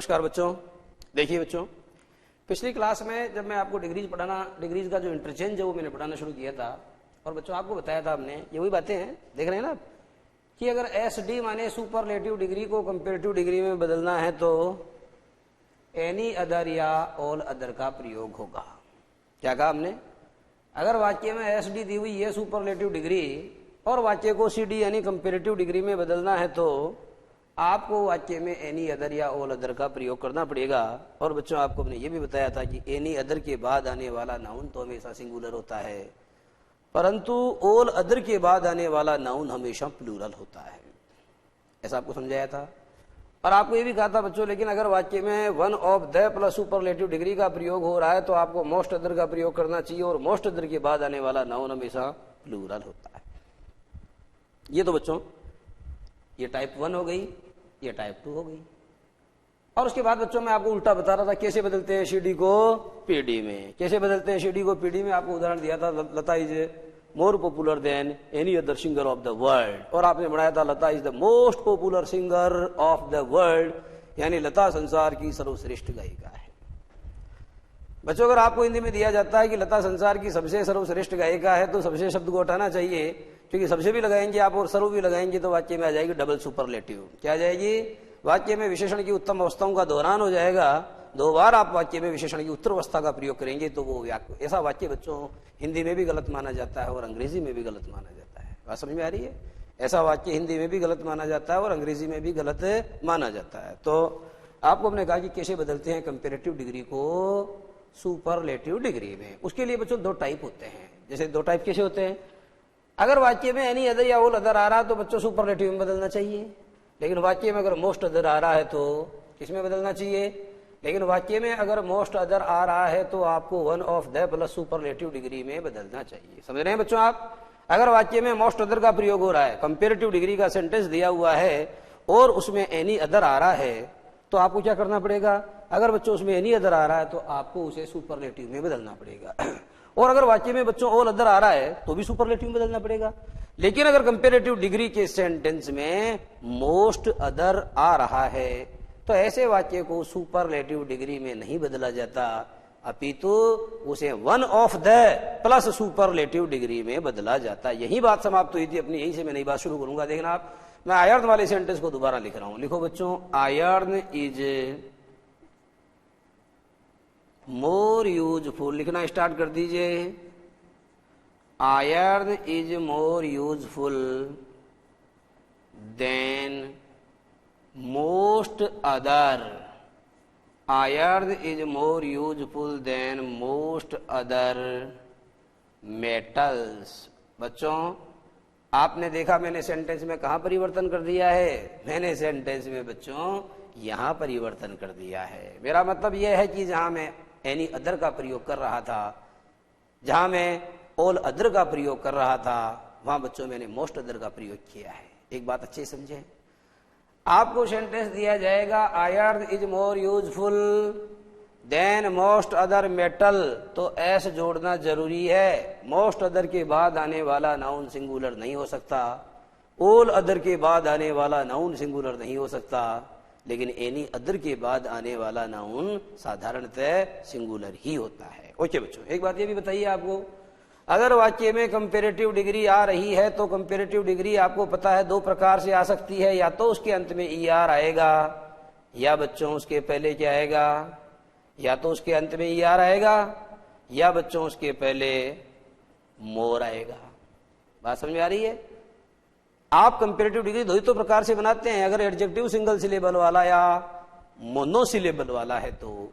नमस्कार बच्चों। देखिए बच्चों, पिछली क्लास में जब मैं आपको डिग्रीज का जो इंटरचेंज है वो मैंने पढ़ाना शुरू किया था, और बच्चों आपको बताया था हमने, ये वही बातें हैं, देख रहे हैं ना आप, कि अगर एस डी माने सुपरलेटिव डिग्री को कंपेरेटिव डिग्री में बदलना है तो एनी अदर या ऑल अदर का प्रयोग होगा। क्या कहा हमने? अगर वाक्य में एस डी दी हुई है सुपरलेटिव डिग्री और वाक्य को सी डी यानी कंपेरेटिव डिग्री में बदलना है तो आपको वाक्य में एनी अदर या ऑल अदर का प्रयोग करना पड़ेगा। और बच्चों आपको हमने ये भी बताया था कि एनी अदर के बाद आने वाला नाउन तो हमेशा सिंगुलर होता है, परंतु ऑल अदर के बाद आने वाला नाउन हमेशा प्लूरल होता है। ऐसा आपको समझाया था। और आपको ये भी कहा था बच्चों, लेकिन अगर वाक्य में one of the plus superlative degree का प्रयोग हो रहा है तो आपको मोस्ट अदर का प्रयोग करना चाहिए, और मोस्ट अदर के बाद आने वाला नाउन हमेशा प्लूरल होता है। ये तो बच्चों ये टाइप 1 हो गई, ये टाइप 2 हो गई। और उसके बाद बच्चों मैं आपको उल्टा बता रहा था कैसे बदलते हैं सीडी को पीडी में। कैसे बदलते हैं सीडी को पीडी में? आपको उदाहरण दिया था, Lata is more popular than any other singer of the world, और आपने बनाया था Lata is the most popular singer of the world, यानी लता संसार की सर्वश्रेष्ठ गायिका है। बच्चों अगर आपको हिंदी में दिया जाता है कि लता संसार की सबसे सर्वश्रेष्ठ गायिका है तो सबसे शब्द को हटाना चाहिए, क्योंकि सबसे भी लगाएंगे आप और सर्व भी लगाएंगे तो वाक्य में आ जाएगी डबल सुपरलेटिव। क्या आ जाएगी? वाक्य में विशेषण की उत्तम अवस्थाओं का दोहरान हो जाएगा। 2 बार आप वाक्य में विशेषण की उत्तर अवस्था का प्रयोग करेंगे तो वो ऐसा वाक्य बच्चों हिंदी में भी गलत माना जाता है और अंग्रेजी में भी गलत माना जाता है। बात समझ में आ रही है? ऐसा वाक्य हिंदी में भी गलत माना जाता है और अंग्रेजी में भी गलत माना जाता है। तो आपको हमने कहा कि कैसे बदलते हैं कंपेरेटिव डिग्री को सुपरलेटिव डिग्री में। उसके लिए बच्चों 2 टाइप होते हैं। जैसे 2 टाइप कैसे होते हैं? अगर वाक्य में एनी अदर या ऑल अदर आ रहा है तो बच्चों सुपरलेटिव में बदलना चाहिए, लेकिन वाक्य में अगर मोस्ट अदर आ रहा है तो किसमें बदलना चाहिए? लेकिन वाक्य में अगर मोस्ट अदर आ रहा है तो आपको one of the plus superlative degree में बदलना चाहिए। समझ रहे हैं बच्चों आप? अगर वाक्य में मोस्ट अदर का प्रयोग हो रहा है, कंपेरेटिव डिग्री का सेंटेंस दिया हुआ है और उसमें एनी अदर आ रहा है तो आपको क्या करना पड़ेगा? अगर बच्चों उसमें एनी अदर आ रहा है तो आपको उसे सुपरलेटिव में बदलना पड़ेगा। और अगर वाक्य में बच्चों ऑल अदर आ रहा है तो भी सुपरलेटिव में बदलना पड़ेगा। लेकिन अगर कंपेरेटिव डिग्री के सेंटेंस में मोस्ट अदर आ रहा है तो ऐसे वाक्य को सुपरलेटिव डिग्री में नहीं बदला जाता, अपितु उसे one of the plus superlative degree में बदला जाता। यही बात समाप्त हुई थी अपनी, यहीं से मैं नई बात शुरू करूंगा। देखना आप, मैं आयर्न वाले सेंटेंस को दोबारा लिख रहा हूं। लिखो बच्चों, आयर्न इज मोर यूजफुल। लिखना स्टार्ट कर दीजिए। Iron is more useful than most other. Iron is more useful than most other metals. बच्चों आपने देखा मैंने सेंटेंस में कहां परिवर्तन कर दिया है? मैंने सेंटेंस में बच्चों यहां परिवर्तन कर दिया है। मेरा मतलब यह है कि जहां मैं एनी अदर का प्रयोग कर रहा था, जहां मैं ऑल अदर का प्रयोग कर रहा था, वहां बच्चों मैंने मोस्ट अदर का प्रयोग किया है। एक बात अच्छे समझे, आपको सेंटेंस दिया जाएगा iron is more useful than most other metal, तो एस जोड़ना जरूरी है। मोस्ट अदर के बाद आने वाला नाउन सिंगुलर नहीं हो सकता, ऑल अदर के बाद आने वाला नाउन सिंगुलर नहीं हो सकता, लेकिन एनी अदर के बाद आने वाला नाउन साधारणतः सिंगुलर ही होता है। ओके बच्चों, एक बात ये भी बताइए आपको, अगर वाक्य में कंपेरेटिव डिग्री आ रही है तो कंपेरेटिव डिग्री आपको पता है 2 प्रकार से आ सकती है, या तो उसके अंत में ER आएगा, या बच्चों उसके पहले क्या आएगा? या तो उसके अंत में ER आएगा, या बच्चों उसके पहले मोर आएगा। बात समझ में आ रही है? आप कंपेरेटिव डिग्री 2 प्रकार से बनाते हैं। अगर एडजेक्टिव सिंगल सिलेबल वाला या मोनोसिलेबल वाला है तो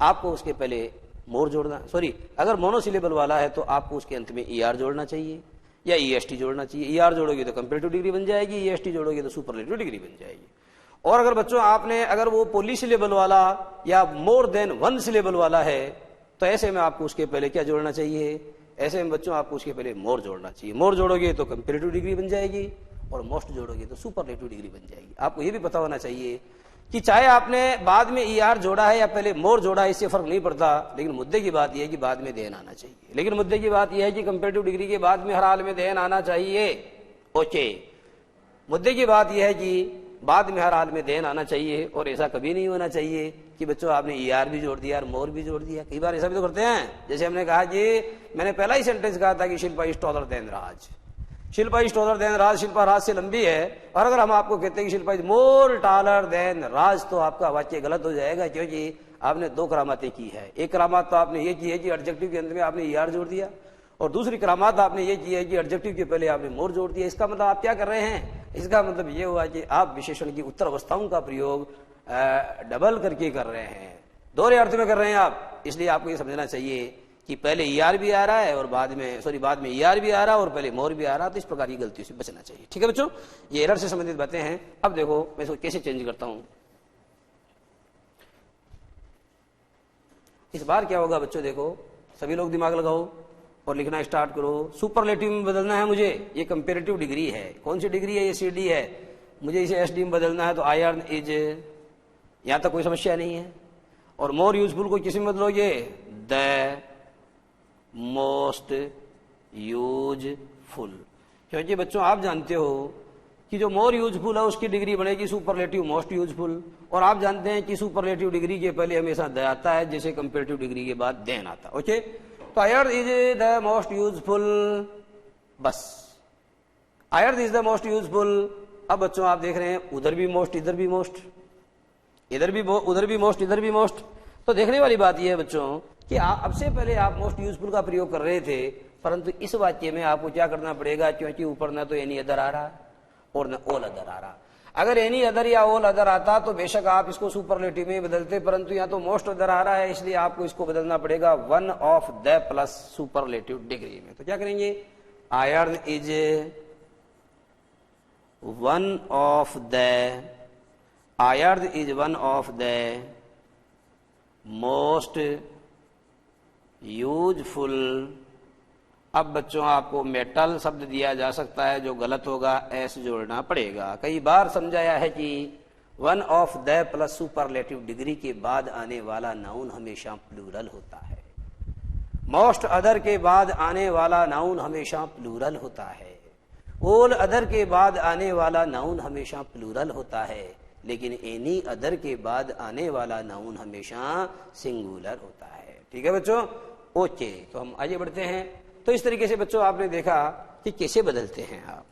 आपको उसके पहले मोर जोड़ना, अगर मोनोसिलेबल वाला है तो आपको उसके अंत में ER जोड़ना चाहिए या EST जोड़ना चाहिए। ER जोड़ोगे तो कंपेरेटिव डिग्री बन जाएगी, EST जोड़ोगे तो सुपरलेटिव डिग्री बन जाएगी। और अगर बच्चों आपने अगर वो पॉलीसिलेबल वाला या मोर देन 1 सिलेबल वाला है तो ऐसे में आपको उसके पहले क्या जोड़ना चाहिए? ऐसे में बच्चों आपको उसके पहले मोर जोड़ना चाहिए। मोर जोड़ोगे तो कंपेरेटिव डिग्री बन जाएगी और मोस्ट जोड़ोगे तो सुपरलेटिव डिग्री बन जाएगी। आपको ये भी पता होना चाहिए कि चाहे आपने बाद में ER जोड़ा है या पहले मोर जोड़ा है, इससे फर्क नहीं पड़ता, लेकिन मुद्दे की बात यह है कि बाद में देन आना चाहिए। लेकिन मुद्दे की बात यह है कि कंपेरेटिव डिग्री के बाद में हर हाल में देन आना चाहिए। ओके, मुद्दे की बात यह है कि बाद में हर हाल में देन आना चाहिए, और ऐसा कभी नहीं होना चाहिए कि बच्चों आपने ER भी जोड़ दिया और मोर भी जोड़ दिया। कई बार ऐसा भी तो करते हैं। जैसे हमने कहा कि मैंने पहला ही सेंटेंस कहा था कि Shilpa is taller than Raj, Shilpa is taller than Raj, Shilpa Raj से लंबी है। और अगर हम आपको कहते हैं कि Shilpa is more taller than Raj, तो आपका वाक्य गलत हो जाएगा, क्योंकि आपने दो करामातें की है। एक करामात तो आपने ये की है कि एडजेक्टिव के अंत में आपने ER जोड़ दिया, और दूसरी करामात आपने ये की है कि एडजेक्टिव के पहले आपने मोर जोड़ दिया। इसका मतलब आप क्या कर रहे हैं? इसका मतलब ये हुआ कि आप विशेषण की उत्तर अवस्थाओं का प्रयोग डबल करके कर रहे हैं, दोहरे अर्थ में कर रहे हैं आप। इसलिए आपको ये समझना चाहिए कि पहले ER भी आ रहा है और बाद में ER भी आ रहा है और पहले मोर भी आ रहा है। तो इस प्रकार की गलतियों से बचना चाहिए। ठीक है बच्चों, ये एरर से संबंधित बातें हैं। अब देखो मैं इसको कैसे चेंज करता हूं। इस बार क्या होगा बच्चों, देखो सभी लोग दिमाग लगाओ और लिखना स्टार्ट करो। सुपरलेटिव में बदलना है मुझे, ये कंपेरेटिव डिग्री है। कौन सी डिग्री है? ये CD है। मुझे इसे SD में बदलना है, तो आयरन इज, यहां तक कोई समस्या नहीं है। और मोर यूजफुल को किसी में बदलोगे? The most useful. क्योंकि बच्चों आप जानते हो कि जो मोर यूजफुल है उसकी डिग्री बनेगी सुपरलेटिव मोस्ट यूजफुल, और आप जानते हैं कि सुपरलेटिव डिग्री के पहले हमेशा द आता है, जैसे कंपेरेटिव डिग्री के बाद देन आता है। ओके, तो iron is the most useful, बस iron is the most useful. अब बच्चों आप देख रहे हैं उधर भी मोस्ट, इधर भी मोस्ट, उधर भी मोस्ट, इधर भी मोस्ट। तो देखने वाली बात यह है बच्चों कि अब से पहले आप मोस्ट यूजफुल का प्रयोग कर रहे थे, परंतु इस वाक्य में आपको क्या करना पड़ेगा, क्योंकि ऊपर न तो एनी अदर आ रहा और न ऑल अदर आ रहा। अगर एनी अदर या ऑल अदर आता तो बेशक आप इसको सुपरलेटिव में बदलते, परंतु यहाँ तो मोस्ट अदर आ रहा है, इसलिए आपको इसको बदलना पड़ेगा one of the plus superlative degree में। तो क्या करेंगे? Iron is one of the, iron is one of the most useful. अब बच्चों आपको मेटल शब्द दिया जा सकता है, जो गलत होगा एस जोड़ना पड़ेगा। कई बार समझाया है कि one of the plus superlative degree के बाद आने वाला नाउन हमेशा प्लूरल होता है, मोस्ट अदर के बाद आने वाला नाउन हमेशा प्लूरल होता है, ऑल अदर के बाद आने वाला नाउन हमेशा प्लूरल होता है, लेकिन एनी अदर के बाद आने वाला नाउन हमेशा सिंगुलर होता है। ठीक है बच्चों, ओके। तो हम आगे बढ़ते हैं। तो इस तरीके से बच्चों आपने देखा कि कैसे बदलते हैं आप,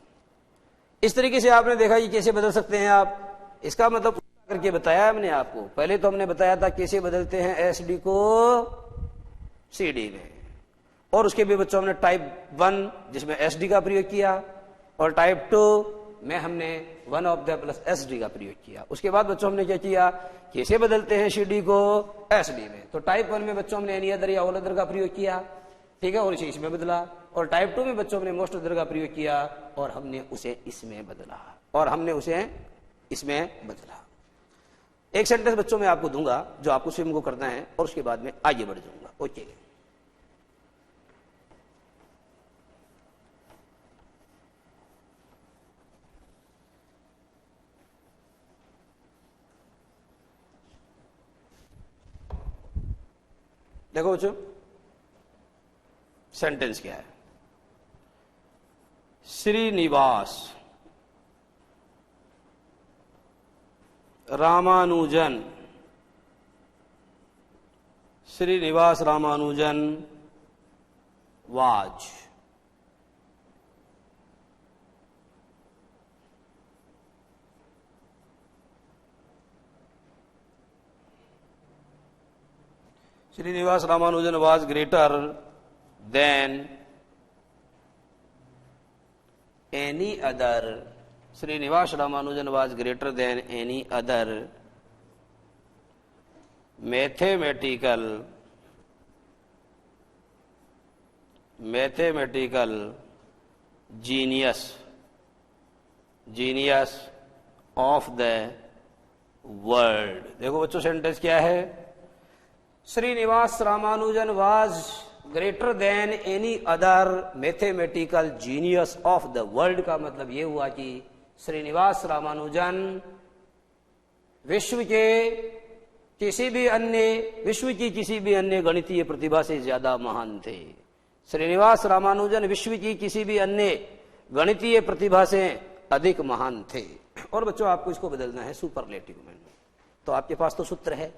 इस तरीके से आपने देखा कि कैसे बदल सकते हैं आप। इसका मतलब करके बताया हमने आपको। पहले तो हमने बताया था कैसे बदलते हैं SD को CD में, और उसके भी बच्चों हमने टाइप 1 जिसमें SD का प्रयोग किया, और टाइप 2 में हमने one of the plus SD का प्रयोग किया। उसके बाद बच्चों हमने क्या किया, कैसे बदलते हैं CD को SD में। तो टाइप 1 में बच्चों हमने एनी अदर या ऑल अदर का प्रयोग किया, ठीक है, और इसे इसमें बदला। और टाइप 2 में बच्चों हमने मोस्ट अदर का प्रयोग किया और हमने उसे इसमें बदला, और हमने उसे इसमें बदला। एक सेंटेंस बच्चों में आपको दूंगा जो आपको स्वयं को करना है, और उसके बाद में आगे बढ़ जाऊंगा। ओके, देखो बच्चों सेंटेंस क्या है। Srinivasa Ramanujan, Srinivasa Ramanujan was, Srinivasa Ramanujan was greater than any other, Srinivasa Ramanujan was greater than any other mathematical genius of the world. देखो बच्चों सेंटेंस क्या है, Srinivasa Ramanujan was greater than any other mathematical genius of the world का मतलब यह हुआ कि श्रीनिवास रामानुजन विश्व की किसी भी अन्य गणितीय प्रतिभा से ज्यादा महान थे। श्रीनिवास रामानुजन विश्व की किसी भी अन्य गणितीय प्रतिभा से अधिक महान थे। और बच्चों आपको इसको बदलना है सुपरलेटिव में। तो आपके पास तो सूत्र है,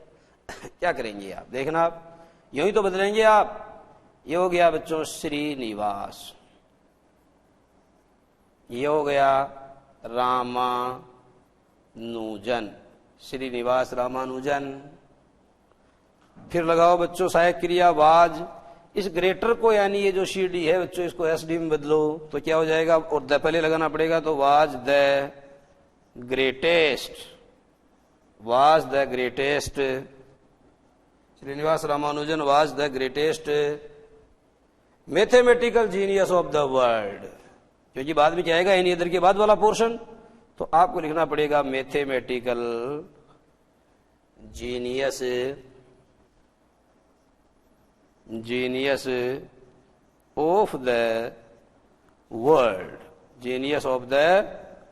क्या करेंगे आप, देखना आप यूं ही तो बदलेंगे आप। ये हो गया बच्चों श्रीनिवास, ये हो गया रामानुजन, श्रीनिवास रामानुजन। फिर लगाओ बच्चों सहायक क्रिया वाज, इस ग्रेटर को यानी ये जो सी डी है बच्चों इसको एस डी में बदलो तो क्या हो जाएगा, और द पहले लगाना पड़ेगा, तो was the greatest, was the greatest, Srinivasa Ramanujan was the greatest mathematical genius of the world. क्योंकि बाद में क्या आएगा, एनी अदर के बाद वाला पोर्शन, तो आपको लिखना पड़ेगा mathematical genius, genius of the world, genius of the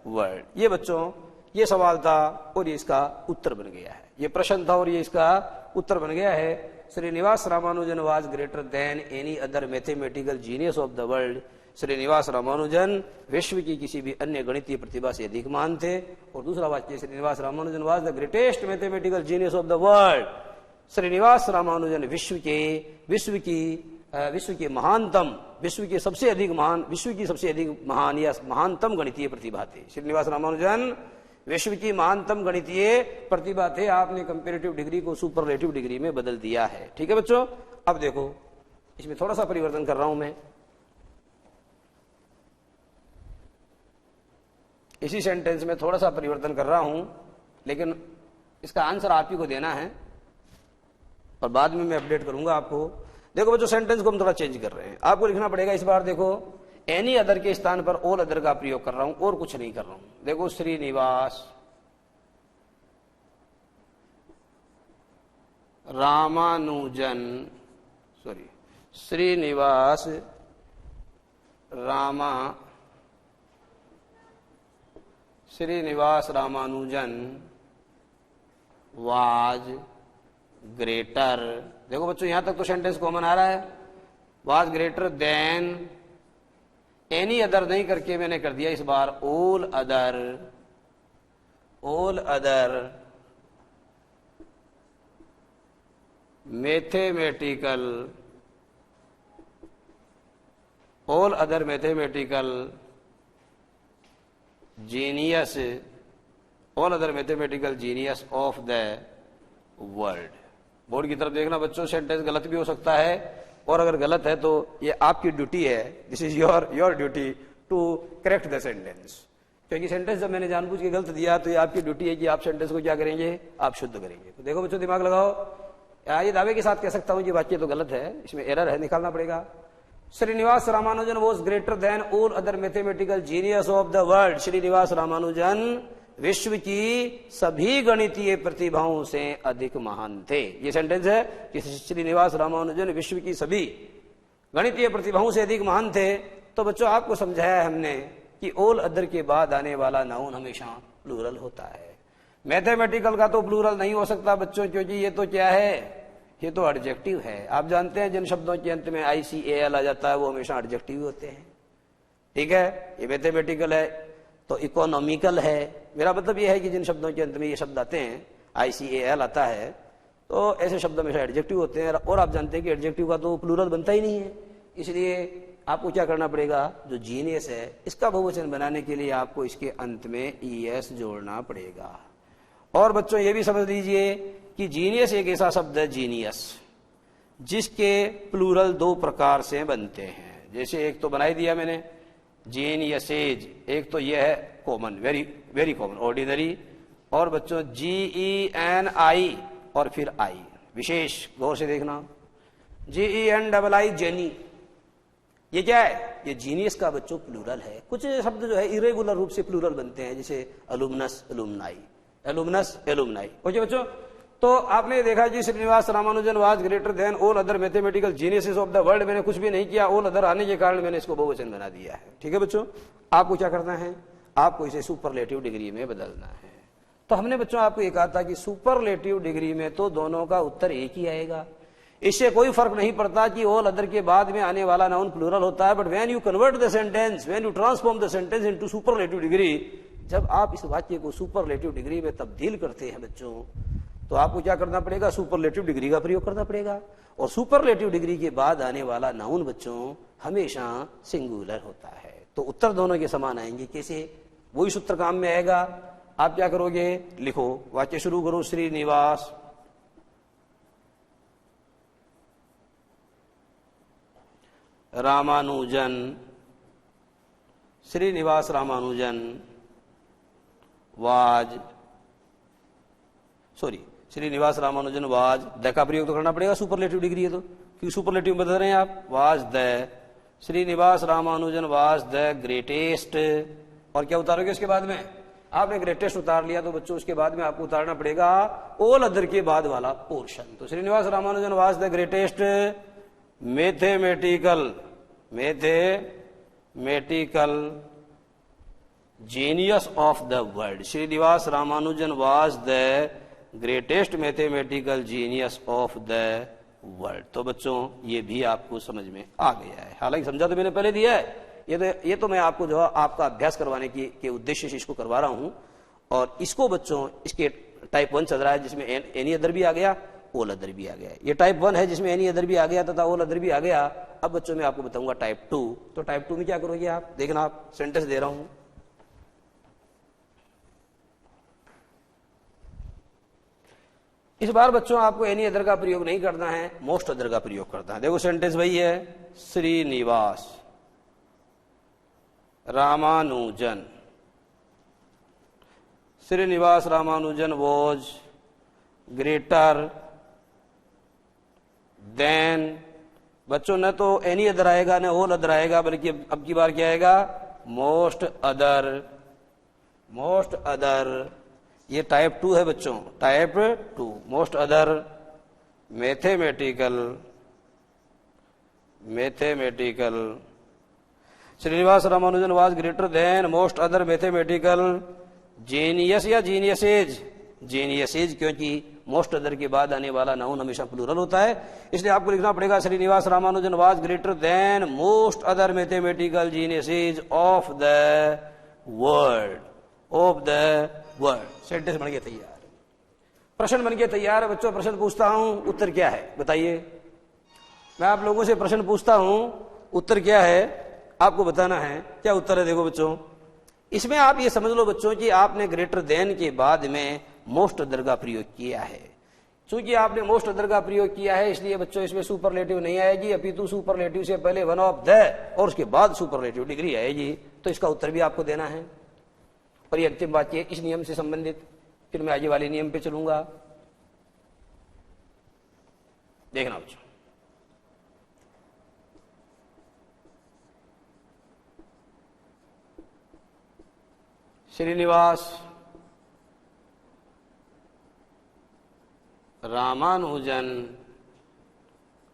world. ये बच्चों ये सवाल था और ये इसका उत्तर बन गया है, ये प्रश्न था और ये इसका उत्तर बन गया है। Srinivasa Ramanujan was greater than any other mathematical genius of the world. Srinivasa Ramanujan विश्व की किसी भी अन्य गणितीय प्रतिभा से अधिक महान थे। और दूसरा वाक्य, Srinivasa Ramanujan was the greatest mathematical genius of the world. Srinivasa Ramanujan विश्व के महानतम, विश्व की सबसे अधिक महान या महानतम गणितीय प्रतिभा थे। श्रीनिवास रामानुजन विश्व की महानतम गणितीय प्रतिभा थे। आपने कंपैरेटिव डिग्री को सुपरलेटिव डिग्री में बदल दिया है। ठीक है बच्चों, अब देखो इसमें थोड़ा सा परिवर्तन कर रहा हूं मैं, इसी सेंटेंस में थोड़ा सा परिवर्तन कर रहा हूं, लेकिन इसका आंसर आप ही को देना है और बाद में मैं अपडेट करूंगा आपको। देखो बच्चों सेंटेंस को हम थोड़ा चेंज कर रहे हैं, आपको लिखना पड़ेगा इस बार, देखो एनी अदर के स्थान पर ऑल अदर का प्रयोग कर रहा हूं और कुछ नहीं कर रहा हूं। देखो Srinivasa Ramanujan, sorry Srinivasa Ramanujan was greater. देखो बच्चों यहां तक तो सेंटेंस कॉमन आ रहा है, was greater than, any other नहीं करके मैंने कर दिया इस बार all other mathematical, all other mathematical genius, all other mathematical genius of the world. Board की तरफ देखना बच्चों, सेंटेंस गलत भी हो सकता है और अगर गलत है तो ये आपकी ड्यूटी है, this is your duty to correct the sentence. क्योंकि सेंटेंस जब मैंने जानबूझ के गलत दिया तो ये आपकी ड्यूटी है कि आप सेंटेंस को क्या करेंगे, आप शुद्ध करेंगे। तो देखो बच्चों दिमाग लगाओ, ये दावे के साथ कह सकता हूं कि वाक्य तो गलत है, इसमें एरर है, निकालना पड़ेगा। Srinivasa Ramanujan was greater than all other mathematical genius of the world. Srinivasa Ramanujan विश्व की सभी गणितीय प्रतिभाओं से अधिक महान थे। ये सेंटेंस है कि श्रीनिवास रामानुजन विश्व की सभी गणितीय प्रतिभाओं से अधिक महान थे। तो बच्चों आपको समझाया है हमने कि ऑल अदर के बाद आने वाला नाउन हमेशा प्लूरल होता है। मैथमेटिकल का तो प्लूरल नहीं हो सकता बच्चों, क्योंकि ये तो क्या है, ये तो एडजेक्टिव है। आप जानते हैं जिन शब्दों के अंत में ICAL आ जाता है वो हमेशा एडजेक्टिव होते हैं। ठीक है, ये मैथमेटिकल है तो इकोनॉमिकल है। मेरा मतलब यह है कि जिन शब्दों के अंत में ये शब्द आते हैं, ICAL आता है, तो ऐसे शब्द हमेशा एडजेक्टिव होते हैं। और आप जानते हैं कि एडजेक्टिव का तो प्लूरल बनता ही नहीं है, इसलिए आपको क्या करना पड़ेगा, जो जीनियस है इसका बहुवचन बनाने के लिए आपको इसके अंत में ES जोड़ना पड़ेगा। और बच्चों ये भी समझ लीजिए कि जीनियस एक ऐसा शब्द है, जीनियस, जिसके प्लूरल दो प्रकार से बनते हैं। जैसे एक तो बनाई दिया मैंने जीनियसेज, एक तो यह है कॉमन, वेरी कॉमन, ऑर्डिनरी, और बच्चों GENI और फिर I, विशेष, गौर से देखना, GENII जेनी, ये क्या है, ये जीनियस का बच्चों प्लूरल है। कुछ शब्द जो है इरेगुलर रूप से प्लूरल बनते हैं, जैसे alumnus alumni, alumnus alumni. Okay बच्चों, तो आपने देखा जी Srinivasa Ramanujan was greater than all other mathematical geniuses of the world. मैंने कुछ भी नहीं किया, ऑल अदर आने के कारण मैंने इसको बहुवचन बना दिया है। ठीक है बच्चों, आपको क्या करना है, आपको इसे सुपरलेटिव डिग्री में बदलना है। तो हमने बच्चों आपको ये कहा था कि सुपरलेटिव डिग्री में तो दोनों का उत्तर एक ही आएगा, इससे कोई फर्क नहीं पड़ता कि ऑल अदर के बाद में आने वाला नाउन प्लूरल होता है। But when you convert the sentence, when you transform the sentence into superlative degree, जब आप इस वाक्य को सुपरलेटिव डिग्री में तब्दील करते हैं बच्चों, तो आपको क्या करना पड़ेगा, सुपरलेटिव डिग्री का प्रयोग करना पड़ेगा। और सुपरलेटिव डिग्री के बाद आने वाला नाउन बच्चों हमेशा सिंगुलर होता है। तो उत्तर दोनों के समान आएंगे। कैसे? वही सूत्र काम में आएगा। आप क्या करोगे, लिखो, वाक्य शुरू करो, Srinivasa Ramanujan, Srinivasa Ramanujan was, Srinivasa Ramanujan was, the का प्रयोग तो करना पड़ेगा, सुपरलेटिव डिग्री है तो, क्योंकि सुपरलेटिव बता रहे हैं आप, was the, Srinivasa Ramanujan was the greatest. और क्या उतारोगे उसके बाद में, आपने ग्रेटेस्ट उतार लिया तो बच्चों उसके बाद में आपको उतारना पड़ेगा ऑल अदर के बाद वाला पोर्शन। तो Srinivasa Ramanujan was the greatest mathematical genius of the world. Srinivasa Ramanujan was the greatest mathematical genius of the world. तो बच्चों ये भी आपको समझ में आ गया है। हालांकि समझा तो मैंने पहले दिया है, ये तो मैं आपको जो है आपका अभ्यास करवाने के उद्देश्य से इसको करवा रहा हूं। और इसको बच्चों, इसके टाइप 1 चल रहा है जिसमें एनी अदर भी आ गया, ऑल अदर भी आ गया। ये टाइप 1 है जिसमें एनी अदर भी आ गया तथा ऑल अदर भी आ गया। अब बच्चों मैं आपको बताऊंगा टाइप 2। तो टाइप 2 में क्या करोगे आप, देखना, आप सेंटेंस दे रहा हूं, इस बार बच्चों आपको एनी अदर का प्रयोग नहीं करना है, मोस्ट अदर का प्रयोग करना है। देखो सेंटेंस वही है, Srinivasa Ramanujan, Srinivasa Ramanujan was greater than. बच्चों न तो एनी अदर आएगा न ऑल अदर आएगा, बल्कि अब की बार क्या आएगा, मोस्ट अदर। ये टाइप 2 है बच्चों, type 2, most other mathematical. Srinivasa Ramanujan was greater than most other mathematical genius या जीनियसेज, क्योंकि मोस्ट अदर के बाद आने वाला नाउन हमेशा प्लूरल होता है, इसलिए आपको लिखना पड़ेगा Srinivasa Ramanujan was greater than most other mathematical geniuses of the world. Sentence बन के तैयार, प्रश्न बन के तैयार है बच्चों। प्रश्न पूछता हूं, उत्तर क्या है बताइए। मैं आप लोगों से प्रश्न पूछता हूं, उत्तर क्या है आपको बताना है। क्या उत्तर है, देखो बच्चों, इसमें आप ये समझ लो बच्चों कि आपने ग्रेटर देन के बाद में मोस्ट अदर का प्रयोग किया है। चूंकि आपने मोस्ट अदर का प्रयोग किया है इसलिए बच्चों इसमें सुपरलेटिव नहीं आएगी, अपितु सुपरलेटिव से पहले वन ऑफ द और उसके बाद सुपरलेटिव डिग्री आएगी। तो इसका उत्तर भी आपको देना है। और ये अंतिम बात इस नियम से संबंधित, फिर मैं आगे वाले नियम पे चलूंगा। देखना बच्चों, श्रीनिवास रामानुजन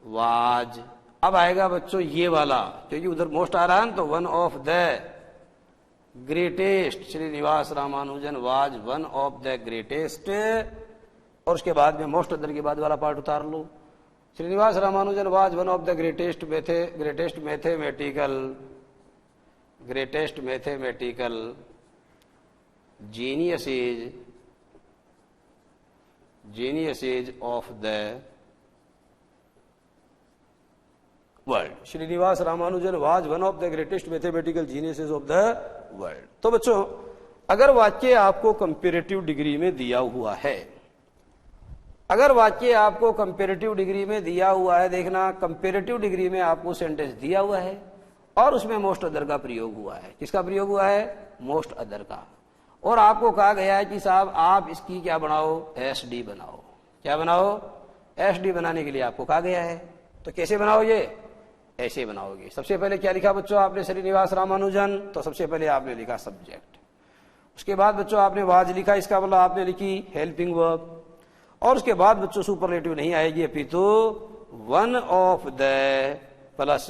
वाज, अब आएगा बच्चों ये वाला, क्योंकि उधर मोस्ट आ रहा है तो one of the greatest. Srinivasa Ramanujan was one of the greatest, और उसके बाद में मोस्ट अदर के बाद वाला पार्ट उतार लो। Srinivasa Ramanujan was one of the greatest mathematical geniuses of the world. Srinivasa Ramanujan was one of the greatest mathematical geniuses of the world. तो बच्चों, अगर वाक्य आपको कंपैरेटिव डिग्री में दिया हुआ है, अगर वाक्य आपको कंपैरेटिव डिग्री में दिया हुआ है, देखना कंपैरेटिव डिग्री में आपको सेंटेंस दिया हुआ है और उसमें मोस्ट अदर का प्रयोग हुआ है। किसका प्रयोग हुआ है, मोस्ट अदर का। और आपको कहा गया है कि साहब आप इसकी क्या बनाओ, एसडी बनाओ। क्या बनाओ, एसडी बनाने के लिए आपको कहा गया है। तो कैसे बनाओगे, ऐसे बनाओगे। सबसे पहले क्या लिखा बच्चों आपने, श्रीनिवास रामानुजन, तो सबसे पहले आपने लिखा सब्जेक्ट। उसके बाद बच्चों आपने वाज लिखा, इसका मतलब आपने लिखी हेल्पिंग वर्ब। और उसके बाद बच्चों सुपरलेटिव नहीं आएगी, अपितु one of the plus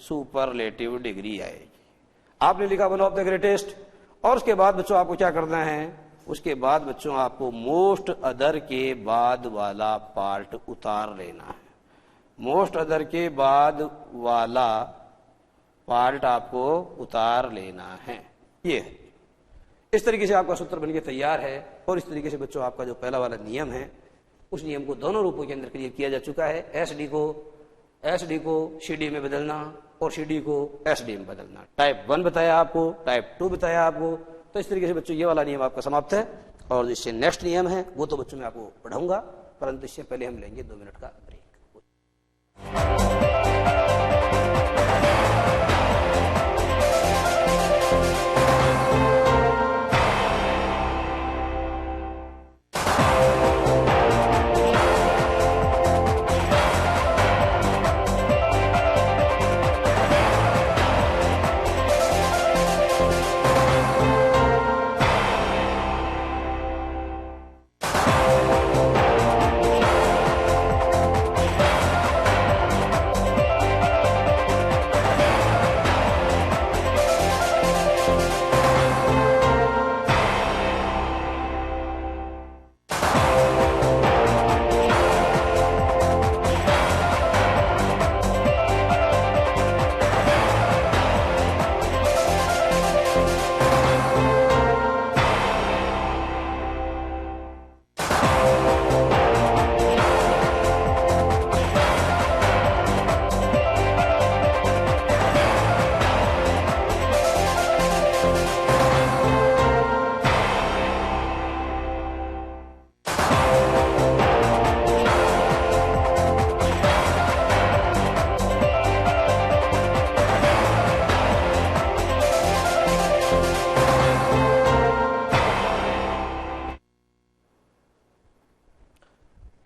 superlative degree आएगी। आपने लिखा वन ऑफ द ग्रेटेस्ट, और उसके बाद बच्चों आपको क्या करना है, उसके बाद बच्चों आपको मोस्ट अदर के बाद वाला पार्ट उतार लेना है। मोस्ट अदर के बाद वाला पार्ट आपको उतार लेना है। ये इस तरीके से आपका सूत्र बनके तैयार है। और इस तरीके से बच्चों आपका जो पहला वाला नियम है उस नियम को दोनों रूपों के अंदर क्लियर किया जा चुका है। एसडी को सीडी में बदलना और सीडी को एसडी में बदलना। टाइप 1 बताया आपको, टाइप 2 बताया आपको। तो इस तरीके से बच्चों ये वाला नियम आपका समाप्त है। और इससे नेक्स्ट नियम है वो तो बच्चों मैं आपको पढ़ाऊंगा, परंतु इससे पहले हम लेंगे 2 मिनट का ब्रेक।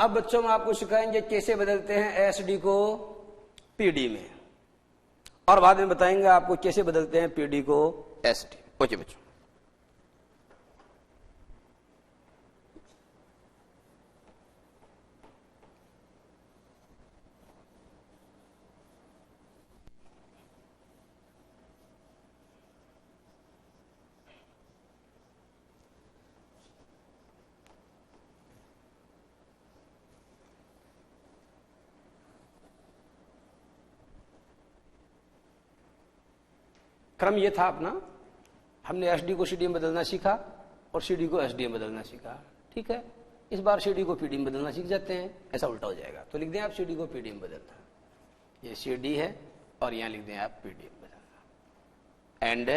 अब बच्चों में आपको सिखाएंगे कैसे बदलते हैं एसडी को पीडी में, और बाद में बताएंगे आपको कैसे बदलते हैं पीडी को एसडी। ओके बच्चों, क्रम ये था अपना, हमने एसडी को सीडी में बदलना सीखा और सीडी को एसडी में बदलना सीखा। ठीक है, इस बार सीडी को पीडी में बदलना सीख जाते हैं, ऐसा उल्टा हो जाएगा। तो लिख दें आप सीडी को पीडी में बदलना, ये सीडी है और यहां लिख दें आप पीडी में बदलना। And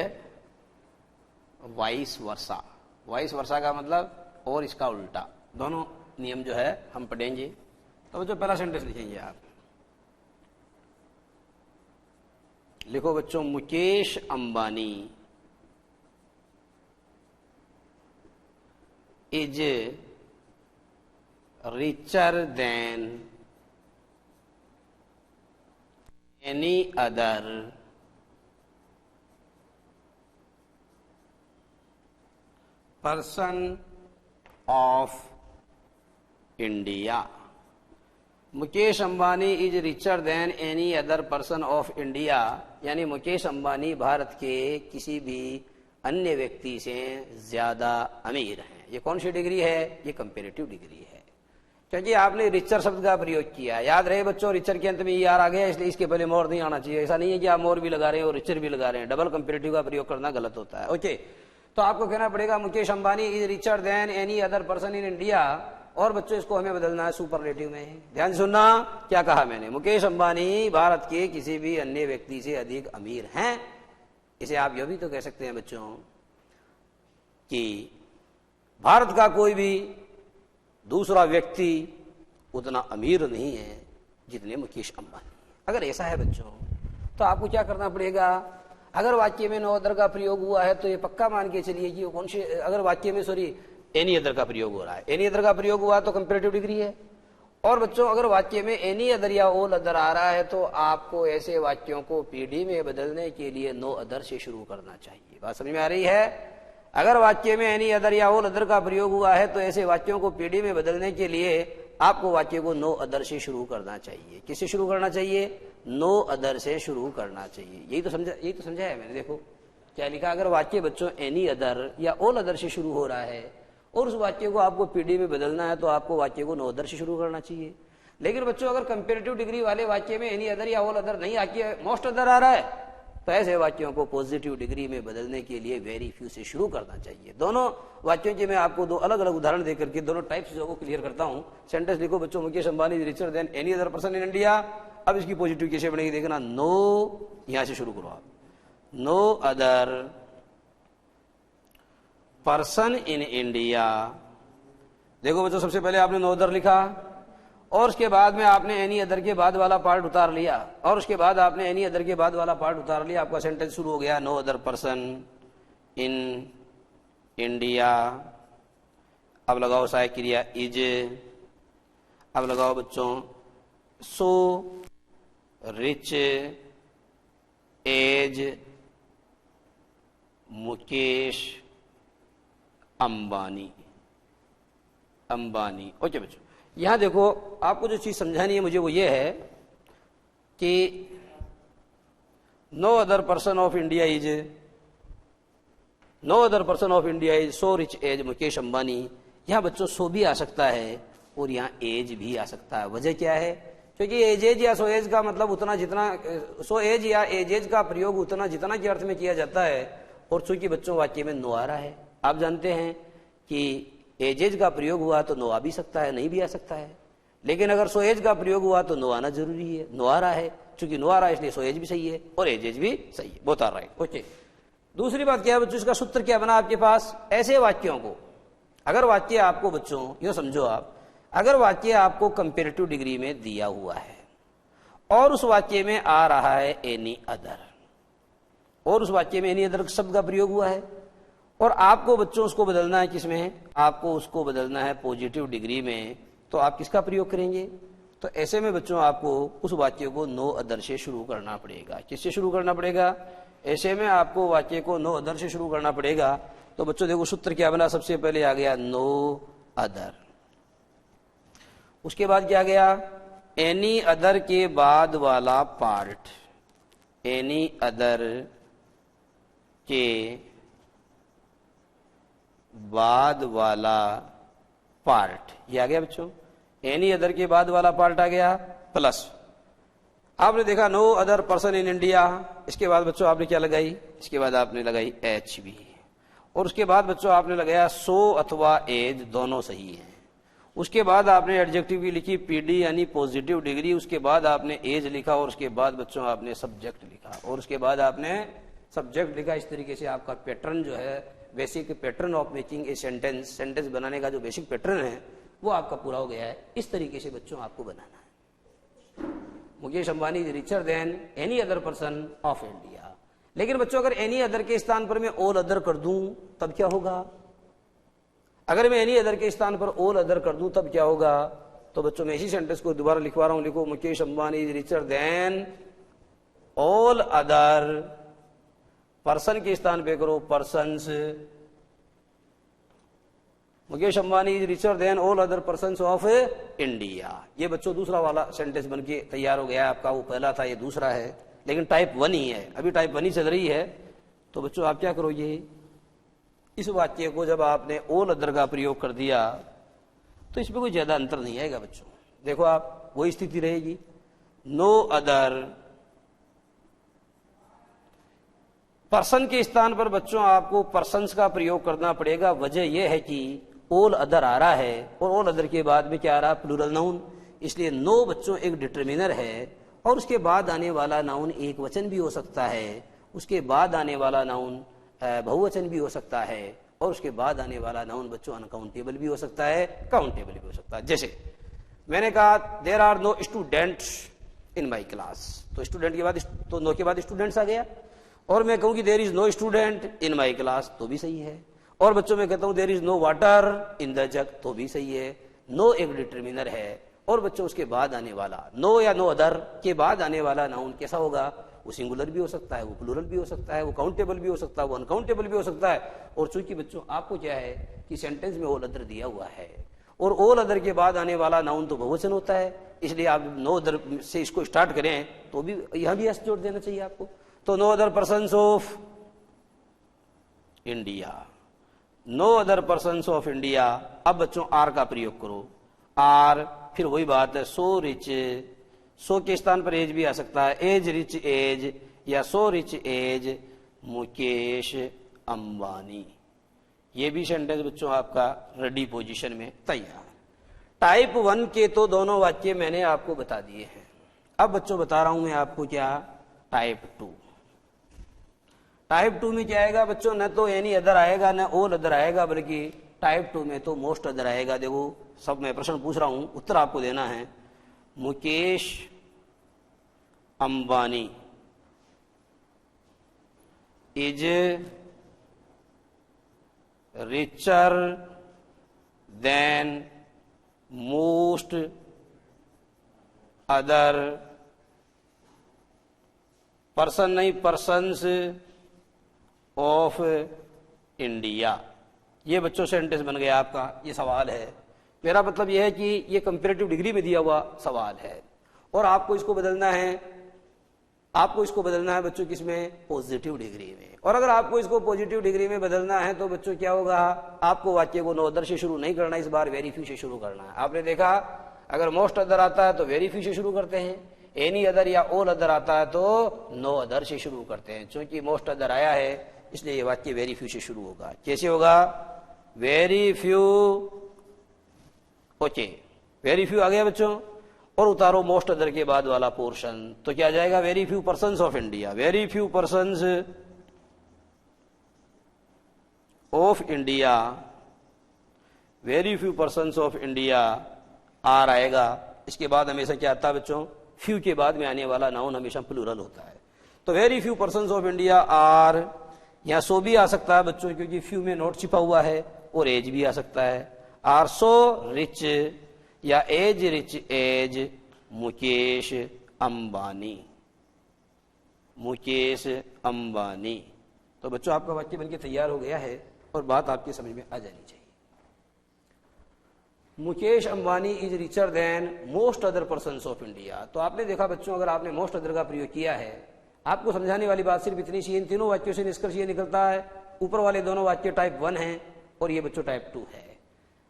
vice versa, vice versa का मतलब और इसका उल्टा, दोनों नियम जो है हम पढ़ेंगे। तो जो पहला सेंटेंस लिखेंगे आप, लिखो बच्चों, Mukesh Ambani is richer than any other person of India. Mukesh Ambani is richer than any other person of India, यानी मुकेश अंबानी भारत के किसी भी अन्य व्यक्ति से ज्यादा अमीर हैं। ये कौन सी डिग्री है? ये कंपेरेटिव डिग्री है, क्योंकि आपने रिचर शब्द का प्रयोग किया। याद रहे बच्चों, रिचर के अंत में ई आर आ गया, इसलिए इसके पहले मोर नहीं आना चाहिए। ऐसा नहीं है कि आप मोर भी लगा रहे हैं और रिचर भी लगा रहे हैं, डबल कंपेरेटिव का प्रयोग करना गलत होता है। ओके, तो आपको कहना पड़ेगा Mukesh Ambani is richer than any other person in India, और बच्चों इसको हमें बदलना है सुपरलेटिव में। ध्यान से सुनना, क्या कहा मैंने? मुकेश अंबानी भारत के किसी भी अन्य व्यक्ति से अधिक अमीर हैं। इसे आप यह भी तो कह सकते हैं बच्चों कि भारत का कोई भी दूसरा व्यक्ति उतना अमीर नहीं है जितने मुकेश अंबानी। अगर ऐसा है बच्चों, तो आपको क्या करना पड़ेगा? अगर वाक्य में नो अदर का प्रयोग हुआ है तो ये पक्का मान के चलिए कि कौन से, अगर वाक्य में एनी अदर का प्रयोग हो रहा है, एनी अदर का प्रयोग हुआ तो कंपेरेटिव डिग्री है। और बच्चों अगर वाक्य में एनी अदर या ऑल अदर आ रहा है तो आपको ऐसे वाक्यों को पीडी में बदलने के लिए नो अदर से शुरू करना चाहिए। बात समझ में आ रही है? अगर वाक्य में एनी अदर या ऑल अदर का प्रयोग हुआ है तो ऐसे वाक्यों को पीडी में बदलने के लिए आपको वाक्य को नो अदर से शुरू करना चाहिए। किससे शुरू करना चाहिए? नो अदर से शुरू करना चाहिए। यही तो समझा है मैंने। देखो क्या लिखा, अगर वाक्य बच्चों एनी अदर या ऑल अदर से शुरू हो रहा है और उस वाक्य को आपको पीडी में बदलना है तो आपको वाक्य को नो अदर से शुरू करना चाहिए। लेकिन बच्चों अगर कंपेरेटिव डिग्री वाले वाक्य में एनी अदर या ऑल अदर नहीं आके मोस्ट अदर आ रहा है तो ऐसे वाक्यों को पॉजिटिव डिग्री में बदलने के लिए वेरी फ्यू से शुरू करना चाहिए। दोनों वाक्यों के मैं आपको दो अलग अलग उदाहरण देकर के दोनों टाइप्स को क्लियर करता हूं। सेंटेंस लिखो बच्चों, Mukesh Ambani is richer than any other person in India. अब इसकी पॉजिटिव कैसे बनेगी देखना, नो, यहां से शुरू करो आप, no other person in India. देखो बच्चों, सबसे पहले आपने नो अदर लिखा और उसके बाद में आपने एनी अदर के बाद वाला पार्ट उतार लिया और उसके बाद आपने एनी अदर के बाद वाला पार्ट उतार लिया, आपका सेंटेंस शुरू हो गया, no other person in India. अब लगाओ सहायक क्रिया इज। अब लगाओ बच्चों so rich as Mukesh Ambani. Ambani, okay बच्चों। यहां देखो, आपको जो चीज समझानी है मुझे वो ये है कि no other person of India is, no other person of India is so rich as Mukesh Ambani. यहां बच्चों सो भी आ सकता है और यहां एज भी आ सकता है। वजह क्या है? क्योंकि एजेज या सो एज का मतलब उतना जितना, सो एज या एजेज का प्रयोग उतना जितना के अर्थ में किया जाता है। और चूंकि बच्चों वाक्य में नो आ रहा है, आप जानते हैं कि एजेज का प्रयोग हुआ तो नो आ भी सकता है, नहीं भी आ सकता है, लेकिन अगर सो एज का प्रयोग हुआ तो नो आना जरूरी है। नो आ रहा है, चूंकि नो आ रहा है इसलिए सो एज भी सही है और एजेज भी सही है, बोथ आर राइट। ओके, दूसरी बात क्या है बच्चों, इसका सूत्र क्या बना आपके पास? ऐसे वाक्यों को, अगर वाक्य आपको बच्चों यो समझो आप, अगर वाक्य आपको कंपेरेटिव डिग्री में दिया हुआ है और उस वाक्य में आ रहा है एनी अदर, और उस वाक्य में एनी अदर शब्द का प्रयोग हुआ है और आपको बच्चों उसको बदलना है किसमें? आपको उसको बदलना है पॉजिटिव डिग्री में, तो आप किसका प्रयोग करेंगे? तो ऐसे में बच्चों आपको उस वाक्य को नो अदर से शुरू करना पड़ेगा। किससे शुरू करना पड़ेगा? ऐसे में आपको वाक्य को नो अदर से शुरू करना पड़ेगा। तो बच्चों देखो सूत्र क्या बना, सबसे पहले आ गया नो अदर, उसके बाद क्या गया? एनी अदर के बाद वाला पार्ट, एनी अदर के बाद वाला पार्ट, ये आ गया बच्चों, एनी अदर के बाद वाला पार्ट आ गया, प्लस आपने देखा no other person in India. इसके बाद बच्चों आपने क्या लगाई? इसके बाद आपने लगाई एच भी, और उसके बाद बच्चों आपने लगाया सो अथवा एज, दोनों सही है। उसके बाद आपने एडजेक्टिव भी लिखी पीडी यानी पॉजिटिव डिग्री, उसके बाद आपने एज लिखा और उसके बाद बच्चों आपने सब्जेक्ट लिखा और उसके बाद आपने सब्जेक्ट लिखा। इस तरीके से आपका पैटर्न जो है, basic pattern of making a sentence, sentence बनाने का जो बेसिक पैटर्न है वो आपका पूरा हो गया है। इस तरीके से बच्चों आपको बनाना है। Mukesh Ambani is richer than any other person of India. लेकिन बच्चों अगर एनी अदर के स्थान पर मैं ऑल अदर कर दूं तब क्या होगा? अगर मैं एनी अदर के स्थान पर ऑल अदर कर दूं तब क्या होगा? तो बच्चों मैं इसी सेंटेंस को दोबारा लिखवा रहा हूं, लिखो Mukesh Ambani is richer than all other, person के स्थान पे करो persons, Mukesh Ambani is richer than all other persons of India. ये बच्चों दूसरा वाला सेंटेंस बनके तैयार हो गया आपका। वो पहला था, ये दूसरा है, लेकिन टाइप 1 ही है, अभी टाइप 1 ही चल रही है। तो बच्चों आप क्या करोगे, इस वाक्य को जब आपने ऑल अदर का प्रयोग कर दिया तो इसमें कोई ज्यादा अंतर नहीं आएगा बच्चों। देखो आप, वही स्थिति रहेगी, नो अदर, पर्सन के स्थान पर बच्चों आपको पर्सन्स का प्रयोग करना पड़ेगा। वजह यह है कि ऑल अदर आ रहा है और ऑल अदर के बाद में क्या आ रहा है? Plural noun. इसलिए नो बच्चों एक डिटर्मिनर है और उसके बाद आने वाला नाउन एक वचन भी हो सकता है, उसके बाद आने वाला नाउन बहुवचन भी हो सकता है और उसके बाद आने वाला नाउन बच्चों अनकाउंटेबल भी हो सकता है, काउंटेबल भी हो सकता है। जैसे मैंने कहा there are no students in my class, तो स्टूडेंट के बाद तो नो के बाद स्टूडेंट्स आ गया। और मैं कहूं कि there is no student in my class, तो भी सही है। और बच्चों मैं कहता हूं there is no water in the jug, तो भी सही है। नो एक डिटर्मिनर है और बच्चों उसके बाद आने वाला नो या नो अदर के बाद आने वाला नाउन कैसा होगा? वो सिंगुलर भी हो सकता है, वो प्लूरल भी हो सकता है, वो काउंटेबल भी हो सकता है, वो अनकाउंटेबल भी हो सकता है। और चूंकि बच्चों आपको क्या है कि सेंटेंस में ऑल अदर दिया हुआ है और ऑल अदर के बाद आने वाला नाउन तो बहुवचन होता है, इसलिए आप नो अदर से इसको स्टार्ट करें तो भी यहां भी एस जोड़ देना चाहिए आपको। तो no other persons of India, no other persons of India. अब बच्चों आर का प्रयोग करो, आर, फिर वही बात है सो रिच, सो के स्थान पर एज भी आ सकता है, एज रिच एज, या so rich as Mukesh Ambani. ये भी सेंटेंस बच्चों आपका रेडी पोजीशन में तैयार। टाइप 1 के तो दोनों वाक्य मैंने आपको बता दिए हैं। अब बच्चों बता रहा हूं मैं आपको क्या टाइप 2। टाइप 2 में क्या आएगा बच्चों, न तो एनी अदर आएगा न ऑल अदर आएगा, बल्कि टाइप 2 में तो मोस्ट अदर आएगा। देखो सब मैं प्रश्न पूछ रहा हूं, उत्तर आपको देना है। Mukesh Ambani is richer than most other person, नहीं पर्सन्स ऑफ इंडिया। ये बच्चों सेंटेंस बन गया आपका। ये सवाल है, मेरा मतलब यह है कि ये कंपैरेटिव डिग्री में दिया हुआ सवाल है और आपको इसको बदलना है। आपको इसको बदलना है बच्चों किसमें, पॉजिटिव डिग्री में। और अगर आपको इसको पॉजिटिव डिग्री में बदलना है तो बच्चों क्या होगा, आपको वाक्य को नो अदर से शुरू नहीं करना, इस बार वेरी फ्यू से शुरू करना है। आपने देखा अगर मोस्ट अदर आता है तो वेरी फ्यू से शुरू करते हैं, एनी अदर या ऑल अदर आता है तो नो अदर से शुरू करते हैं। क्योंकि मोस्ट अदर आया है इसलिए ये वाक्य वेरी फ्यू से शुरू होगा। कैसे होगा, very few, okay very few आ गया बच्चों, और उतारो मोस्ट अदर के बाद वाला पोर्शन, तो क्या जाएगा, very few persons of India. Very few persons of India, very few persons of India are आएगा। इसके बाद हमेशा क्या आता है बच्चों, फ्यू के बाद में आने वाला नाउन हमेशा प्लूरल होता है। तो very few persons of India are, यहां सो भी आ सकता है बच्चों क्योंकि फ्यू में नोट छिपा हुआ है, और एज भी आ सकता है। आर सो रिच या as rich as Mukesh Ambani, Mukesh Ambani. तो बच्चों आपका वाक्य बनके तैयार हो गया है और बात आपके समझ में आ जानी चाहिए। Mukesh Ambani is richer than most other persons of India. तो आपने देखा बच्चों, अगर आपने मोस्ट अदर का प्रयोग किया है, आपको समझाने वाली बात सिर्फ इतनी सी, इन तीनों वाक्यों से निष्कर्ष ये निकलता है, ऊपर वाले दोनों वाक्य टाइप 1 हैं और ये बच्चों टाइप 2 है।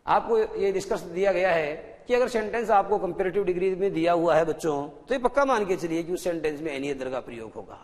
आपको ये निष्कर्ष दिया गया है कि अगर सेंटेंस आपको कंपैरेटिव डिग्री में दिया हुआ है बच्चों, तो ये पक्का मान के चलिए कि उस सेंटेंस में एनी अदर का प्रयोग होगा,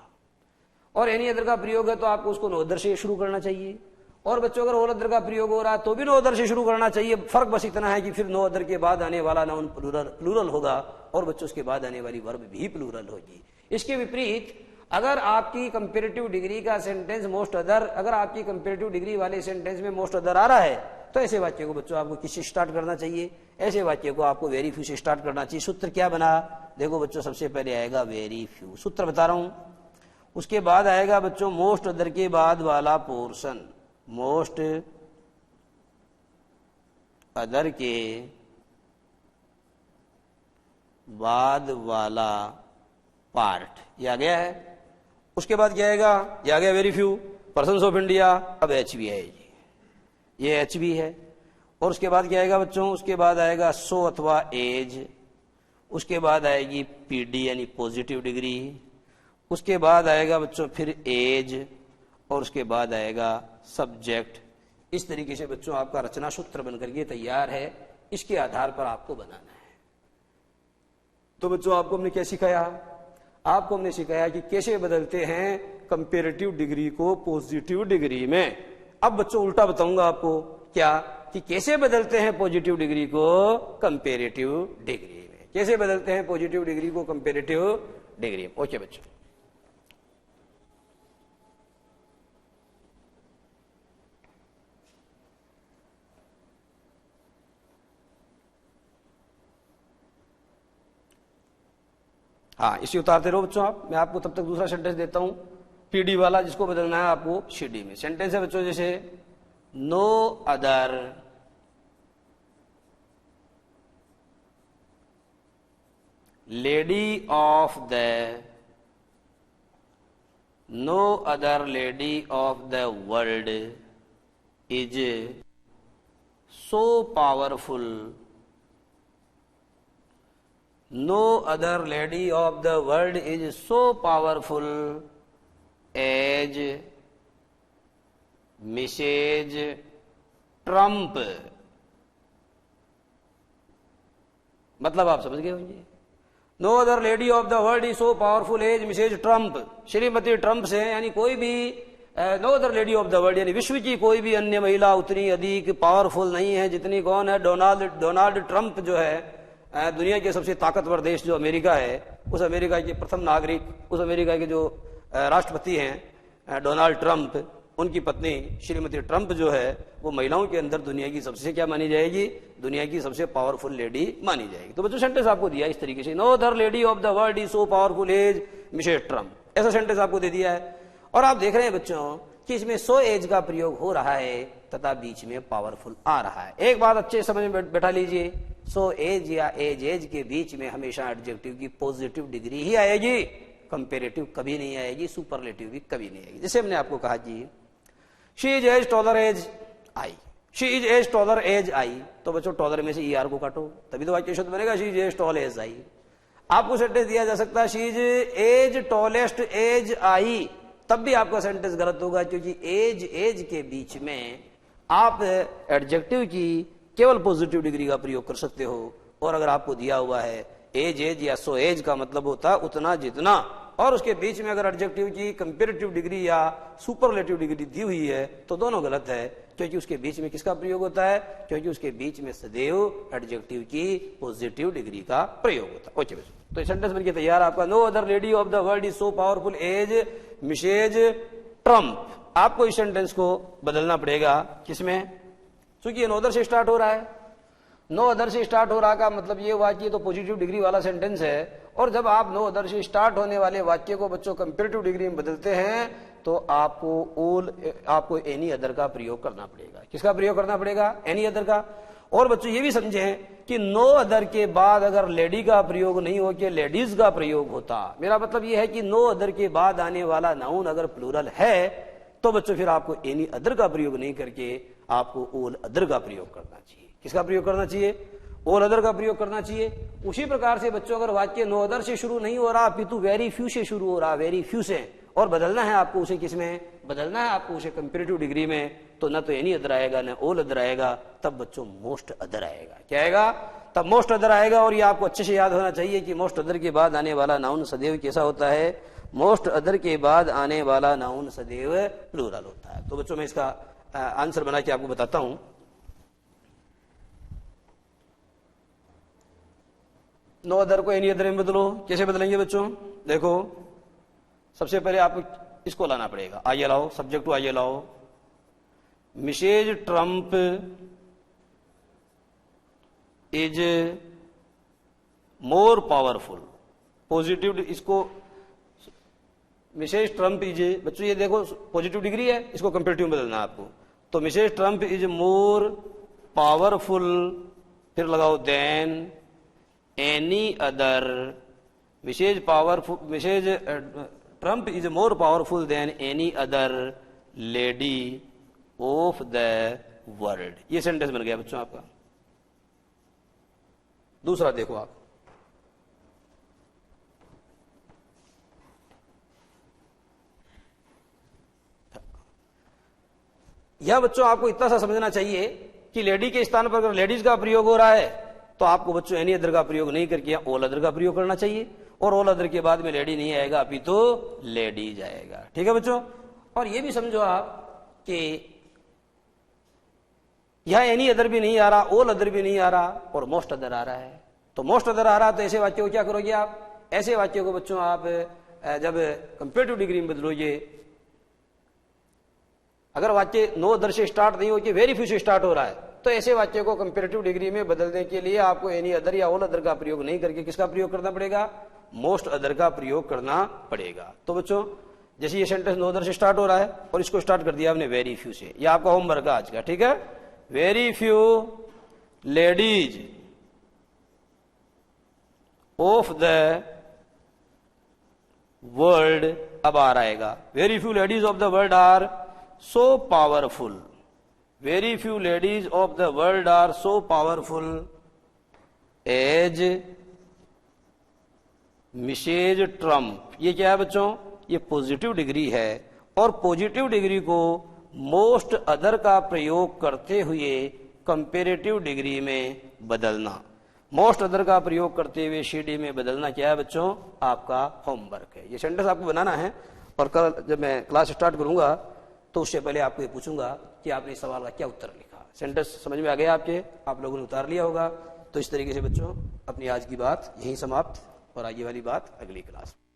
और एनी अदर का प्रयोग है तो आपको उसको नो अदर से शुरू करना चाहिए। और बच्चों अगर ऑल अदर का प्रयोग हो रहा है तो भी नो अदर से शुरू करना चाहिए। फर्क बस इतना है कि फिर नो अदर के बाद आने वाला नाउन प्लूरल होगा और बच्चों उसके बाद आने वाली वर्ब भी प्लूरल होगी। इसके विपरीत अगर आपकी कंपैरेटिव डिग्री का सेंटेंस मोस्ट अदर, अगर आपकी कंपैरेटिव डिग्री वाले सेंटेंस में मोस्ट अदर आ रहा है, तो ऐसे वाक्य को बच्चों आपको किससे स्टार्ट करना चाहिए, ऐसे वाक्य को आपको वेरी फ्यू से स्टार्ट करना चाहिए। सूत्र क्या बना, देखो बच्चों सबसे पहले आएगा वेरी फ्यू, सूत्र बता रहा हूं। उसके बाद आएगा बच्चों मोस्ट अदर के बाद वाला पोर्शन, मोस्ट अदर के बाद वाला पार्ट, ये आ गया है। उसके बाद क्या आएगा, ये आ गया very few persons of India. अब एच भी है, ये एच भी है। और उसके बाद क्या आएगा बच्चों, उसके बाद आएगा सो अथवा एज। उसके बाद आएगी पीडी यानी पॉजिटिव डिग्री। उसके बाद आएगा बच्चों फिर एज, और उसके बाद आएगा सब्जेक्ट। इस तरीके से बच्चों आपका रचना सूत्र बनकर के तैयार है, इसके आधार पर आपको बनाना है। तो बच्चों आपको हमने क्या सिखाया, आपको हमने सिखाया कि कैसे बदलते हैं कंपैरेटिव डिग्री को पॉजिटिव डिग्री में। अब बच्चों उल्टा बताऊंगा आपको, क्या कि कैसे बदलते हैं पॉजिटिव डिग्री को कंपैरेटिव डिग्री में, कैसे बदलते हैं पॉजिटिव डिग्री को कंपैरेटिव डिग्री में। ओके बच्चों, हाँ इसे उतारते रहो बच्चों आप। मैं आपको तब तक दूसरा सेंटेंस देता हूं, पीडी वाला, जिसको बदलना है आपको सीडी में। सेंटेंस है बच्चों जैसे no other lady of the, no other lady of the world is so powerful, no other lady of the world is so powerful as Mrs. Trump। मतलब आप समझ गए होंगे, no other lady of the world is so powerful as Mrs Trump, Shrimati Trump से, यानी कोई भी no other lady of the world, यानी विश्व की कोई भी अन्य महिला उतनी अधिक पावरफुल नहीं है जितनी कौन है, डोनाल्ड ट्रंप जो है, दुनिया के सबसे ताकतवर देश जो अमेरिका है, उस अमेरिका के प्रथम नागरिक, उस अमेरिका के जो राष्ट्रपति हैं डोनाल्ड ट्रंप, उनकी पत्नी श्रीमती ट्रंप जो है वो महिलाओं के अंदर दुनिया की सबसे क्या मानी जाएगी, दुनिया की सबसे पावरफुल लेडी मानी जाएगी। तो बच्चों सेंटेंस आपको दिया इस तरीके से, no other lady of the world is so powerful as Mrs Trump, ऐसा सेंटेंस आपको दे दिया है। और आप देख रहे हैं बच्चों कि इसमें सो एज का प्रयोग हो रहा है तथा बीच में पावरफुल आ रहा है। एक बात अच्छे समझ में बैठा लीजिए, सो एज या एज के बीच में हमेशा एडजेक्टिव की पॉजिटिव डिग्री ही आएगी, कंपेरेटिव कभी नहीं आएगी, सुपरलेटिव भी कभी नहीं आएगी। जैसे हमने आपको कहा जी she is as taller as I, she is as taller as I, तो बच्चों टॉलर में से ई आर को काटो तभी तो वाक्य शुद्ध बनेगा, she is as tall as I. आपको सेंटेंस दिया जा सकता है she is as tallest as I, तब भी आपका सेंटेंस गलत होगा, क्योंकि एज के बीच में आप एडजेक्टिव की केवल पॉजिटिव डिग्री का प्रयोग कर सकते हो। और अगर आपको दिया हुआ है एज या सो एज का मतलब होता है उतना जितना, और उसके बीच में अगर एडजेक्टिव की कंपेरेटिव डिग्री या सुपरलेटिव डिग्री दी हुई है तो दोनों गलत है, क्योंकि उसके बीच में किसका प्रयोग होता है, क्योंकि उसके बीच में सदैव एडजेक्टिव की पॉजिटिव डिग्री का प्रयोग होता है। ओके बच्चों, तो सेंटेंस बनके तैयार आपका, no other lady of the world is so powerful as Mrs Trump. आपको इस सेंटेंस को बदलना पड़ेगा, किसमें, क्योंकि नो अदर से स्टार्ट हो रहा है, नो अदर से स्टार्ट हो रहा का मतलब ये हुआ कि ये तो पॉजिटिव डिग्री वाला सेंटेंस है, और जब आप नो अदर से स्टार्ट होने वाले वाक्य को बच्चों कंपेरेटिव डिग्री में बदलते हैं तो आपको एनी अदर का प्रयोग करना पड़ेगा। किसका प्रयोग करना पड़ेगा, एनी अदर का। और बच्चों ये भी समझें कि नो अदर के बाद अगर लेडी का प्रयोग नहीं हो के लेडीज का प्रयोग होता, मेरा मतलब यह है कि नो अदर के बाद आने वाला नाउन अगर प्लूरल है तो बच्चों फिर आपको एनी अदर का प्रयोग नहीं करके आपको ऑल अदर का प्रयोग करना चाहिए। किसका प्रयोग करना चाहिए, ऑल अदर का प्रयोग करना चाहिए। उसी प्रकार से बच्चों अगर वाक्य नो अदर से शुरू नहीं हो रहा अपितु वेरी फ्यू से शुरू हो रहा, वेरी फ्यू से, और बदलना है आपको उसे किसमें, बदलना है आपको उसे कंपेरेटिव डिग्री में, तो न तो एनी अदर आएगा न ऑल अदर आएगा, तब बच्चों मोस्ट अदर आएगा। क्या आएगा, तब मोस्ट अदर आएगा। और ये आपको अच्छे से याद होना चाहिए कि मोस्ट अदर के बाद आने वाला नाउन सदैव कैसा होता है, मोस्ट अदर के बाद आने वाला नाउन सदैव प्लूरल होता है। तो बच्चों मैं इसका आंसर बना के आपको बताता हूं। नो अदर को एनी अदर में बदलो, कैसे बदलेंगे बच्चों, देखो सबसे पहले आपको इसको लाना पड़ेगा, आइए लाओ, सब्जेक्ट टू आइए लाओ, Mrs Trump is more powerful, positive, इसको मिसेज ट्रंप इज, बच्चों ये देखो पॉजिटिव डिग्री है, इसको कंपेरेटिव में बदलना है आपको, तो Mrs Trump is more powerful, फिर लगाओ than any other, Mrs Trump is more powerful than any other lady of the world. ये सेंटेंस बन गया बच्चों आपका। दूसरा देखो आप, यह बच्चों आपको इतना सा समझना चाहिए कि लेडी के स्थान पर अगर लेडीज का प्रयोग हो रहा है तो आपको बच्चों एनी अदर का प्रयोग नहीं करके ऑल अदर का प्रयोग करना चाहिए, और ऑल अदर के बाद में लेडी नहीं आएगा अभी तो लेडीज आएगा। ठीक है बच्चों, और ये भी समझो आप कि यह एनी अदर भी नहीं आ रहा, ऑल अदर भी नहीं आ रहा, और मोस्ट अदर आ रहा है। तो मोस्ट अदर आ रहा तो ऐसे वाक्य को क्या करोगे आप, ऐसे वाक्य को बच्चों आप जब कंपेरेटिव डिग्री में बदलोगे, अगर वाक्य नो अदर से स्टार्ट नहीं हो कि वेरी फ्यू से स्टार्ट हो रहा है तो ऐसे वाक्य को कंपेरेटिव डिग्री में बदलने के लिए आपको एनी अदर या ऑल अदर का प्रयोग नहीं करके किसका प्रयोग करना पड़ेगा, मोस्ट अदर का प्रयोग करना पड़ेगा। तो बच्चों जैसे ये सेंटेंस नो अदर से स्टार्ट हो रहा है और इसको स्टार्ट कर दिया आपने वेरी फ्यू से, ये आपका होमवर्क है आज का। ठीक है, very few ladies of the world, अब आ रहेगा very few ladies of the world are so powerful, very few ladies of the world are so powerful as Mrs Trump. ये क्या है बच्चों, ये पॉजिटिव डिग्री है, और पॉजिटिव डिग्री को मोस्ट अदर का प्रयोग करते हुए कंपेरेटिव डिग्री में बदलना। मोस्ट अदर का प्रयोग करते हुए CD में बदलना क्या है बच्चों, आपका होमवर्क है। ये सेंटेंस आपको बनाना है और कल जब मैं क्लास स्टार्ट करूंगा तो उससे पहले आपको ये पूछूंगा कि आपने इस सवाल का क्या उत्तर लिखा। सेंटेंस समझ में आ गया आपके, आप लोगों ने उतार लिया होगा। तो इस तरीके से बच्चों अपनी आज की बात यहीं समाप्त, और आगे वाली बात अगली क्लास में।